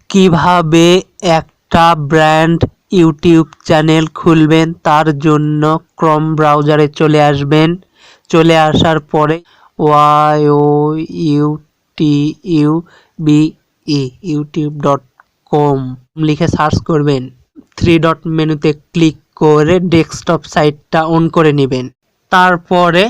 কিভাবে একটা brand YouTube channel খুলবেন তার জন্য ক্রোম ব্রাউজারে চলে আসবেন। চলে আসার পরে youtube.com লিখে সার্চ করবেন। 3 ডট মেনুতে ক্লিক করে ডেস্কটপ সাইটটা অন করে নেবেন। তারপরে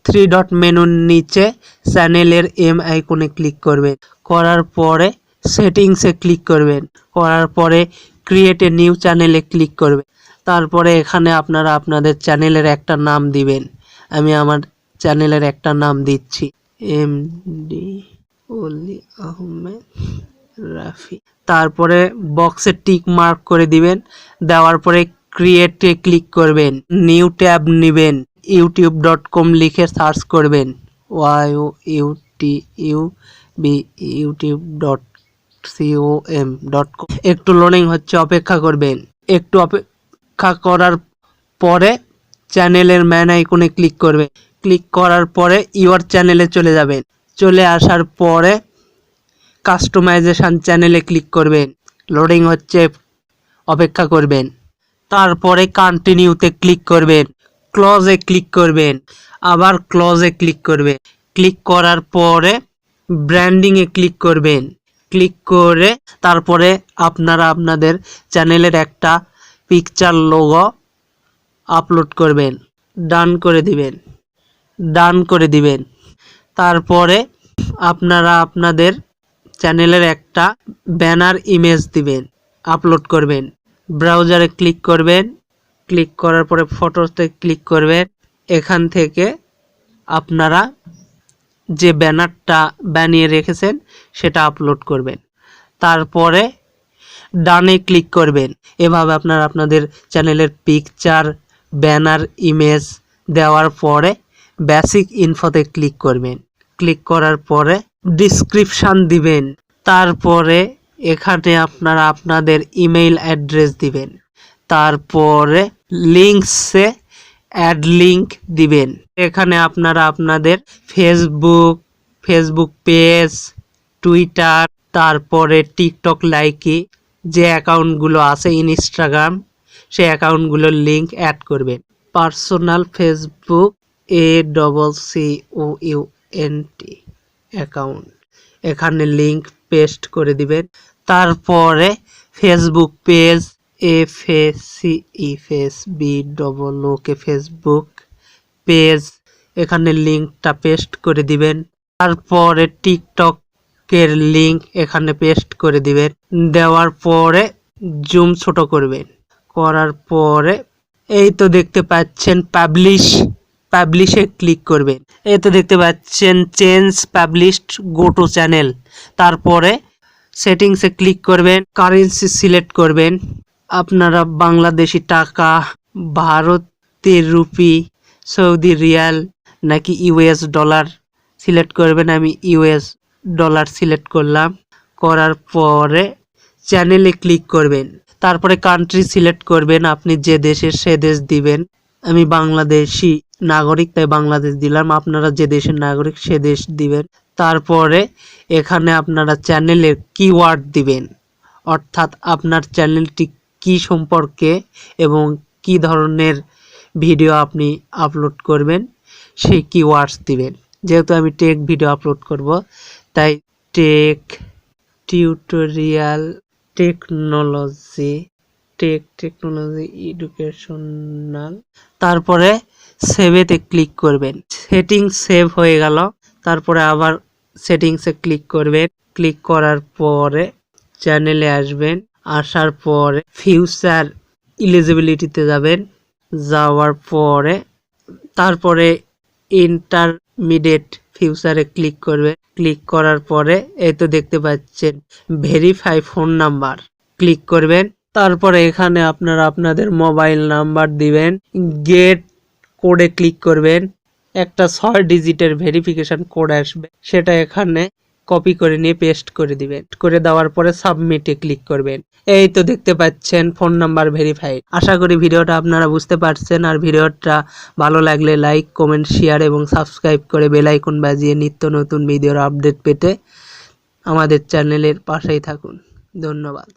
3 ডট মেনুর নিচে চ্যানেলের এম আইকনে ক্লিক করবেন। করার পরে সেটিংসে ক্লিক করবেন। করার পরে ক্রিয়েট এ নিউ চ্যানেলে ক্লিক করবেন। তারপরে এখানে আপনারা আপনাদের চ্যানেলের একটা নাম দিবেন। আমি আমার চ্যানেলের একটা নাম দিচ্ছি, এমডি অলি আহমেদ রাফি। তারপরে বক্সে টিক মার্ক করে দিবেন। দেওয়ার পরে ক্রিয়েটে ক্লিক করবেন। নিউ ট্যাব নেবেন। youtube.com লিখে সার্চ করবেন। youtube.com। একটু লোডিং হচ্ছে, অপেক্ষা করবেন। একটু অপেক্ষা করার পরে চ্যানেলের ম্যান আইকনে ক্লিক করবেন। ক্লিক করার পরে ইওর চ্যানেলে চলে যাবেন। চলে আসার পরে কাস্টমাইজেশন চ্যানেলে ক্লিক করবেন। লোডিং হচ্ছে, অপেক্ষা করবেন। তারপরে কন্টিনিউতে ক্লিক করবেন। ক্লোজে ক্লিক করবেন। আবার ক্লোজে ক্লিক করবেন। ক্লিক করার পরে ব্র্যান্ডিংয়ে ক্লিক করবেন। ক্লিক করে তারপরে আপনারা আপনাদের চ্যানেলের একটা পিকচার লোগো আপলোড করবেন। ডান করে দিবেন। ডান করে দিবেন। তারপরে আপনারা আপনাদের চ্যানেলের একটা ব্যানার ইমেজ দিবেন, আপলোড করবেন। ব্রাউজারে ক্লিক করবেন। ক্লিক করার পরে ফটোতে ক্লিক করবেন। এখান থেকে আপনারা যে ব্যানারটা বানিয়ে রেখেছেন সেটা আপলোড করবেন। তারপরে ডানে ক্লিক করবেন। এভাবে আপনারা আপনাদের চ্যানেলের পিকচার, ব্যানার, ইমেজ দেওয়ার পরে বেসিক ইনফোতে ক্লিক করবেন। ক্লিক করার পরে ডিসক্রিপশান দিবেন। তারপরে এখানে আপনারা আপনাদের ইমেইল অ্যাড্রেস দিবেন। তারপরে লিঙ্কসে অ্যাড লিঙ্ক দিবেন। এখানে আপনারা আপনাদের ফেসবুক পেজ, টুইটার, তারপরে টিকটক লাইকি যে অ্যাকাউন্টগুলো আছে, ইনস্টাগ্রাম, সেই অ্যাকাউন্টগুলোর লিঙ্ক অ্যাড করবেন। পার্সোনাল ফেসবুক ACCOUNT অ্যাকাউন্ট, এখানে লিঙ্ক পেস্ট করে দিবেন। তারপরে ফেসবুক পেজ ফেসবুক পেজ, এখানে লিঙ্কটা পেস্ট করে দিবেন। তারপরে টিকটকের লিঙ্ক এখানে পেস্ট করে দিবেন। দেওয়ার পরে জুম ছোট করবেন। করার পরে এই তো দেখতে পাচ্ছেন পাবলিশে ক্লিক করবেন। এই তো দেখতে পাচ্ছেন change published, go to channel. তারপরে সেটিংসে ক্লিক করবেন। কারেন্সি সিলেক্ট করবেন। আপনারা বাংলাদেশি টাকা, ভারতের রুপি, সৌদি রিয়াল নাকি ইউএস ডলার সিলেক্ট করবেন। আমি ইউএস ডলার সিলেক্ট করলাম। করার পরে চ্যানেলে ক্লিক করবেন। তারপরে কান্ট্রি সিলেক্ট করবেন, আপনি যে দেশের সে দেশ দিবেন। আমি বাংলাদেশি নাগরিক তাই বাংলাদেশ দিলাম। আপনারা যে দেশের নাগরিক সে দেশ দিবেন। তারপরে এখানে আপনারা চ্যানেলের কিওয়ার্ড দিবেন, অর্থাৎ আপনার চ্যানেলটি কি সম্পর্কে এবং কি ধরনের ভিডিও আপনি আপলোড করবেন সেই কিওয়ার্ডস দিবেন। যেহেতু আমি টেক ভিডিও আপলোড করব তাই টেক, টিউটোরিয়াল, টেকনোলজি, এডুকেশনাল। তারপরে সেভেতে ক্লিক করবেন। সেটিংস সেভ হয়ে গেল। তারপরে আবার সেটিংসে ক্লিক করবেন। ক্লিক করার পরে চ্যানেলে আসবেন। আসার পরে ফিউচার এলিজিবিলিটিতে যাবেন। যাওয়ার পরে তারপরে ইন্টারমিডিয়েট ফিউচারে ক্লিক করবে। ক্লিক করার পরে এই তো দেখতে পাচ্ছেন ভেরিফাই ফোন নাম্বার, ক্লিক করবেন। তারপরে এখানে আপনারা আপনাদের মোবাইল নাম্বার দিবেন। গেট কোডে ক্লিক করবেন। একটা 6 ডিজিটের ভেরিফিকেশন কোড আসবে, সেটা এখানে কপি করে নিয়ে পেস্ট করে দিবেন। করে দেওয়ার পরে সাবমিটে ক্লিক করবেন। এই তো দেখতে পাচ্ছেন ফোন নাম্বার ভেরিফাইড। আশা করি ভিডিওটা আপনারা বুঝতে পারছেন। আর ভিডিওটা ভালো লাগলে লাইক, কমেন্ট, শেয়ার এবং সাবস্ক্রাইব করে বেল আইকন বাজিয়ে নিত্য নতুন ভিডিওর আপডেট পেতে আমাদের চ্যানেলের পাশেই থাকুন। ধন্যবাদ।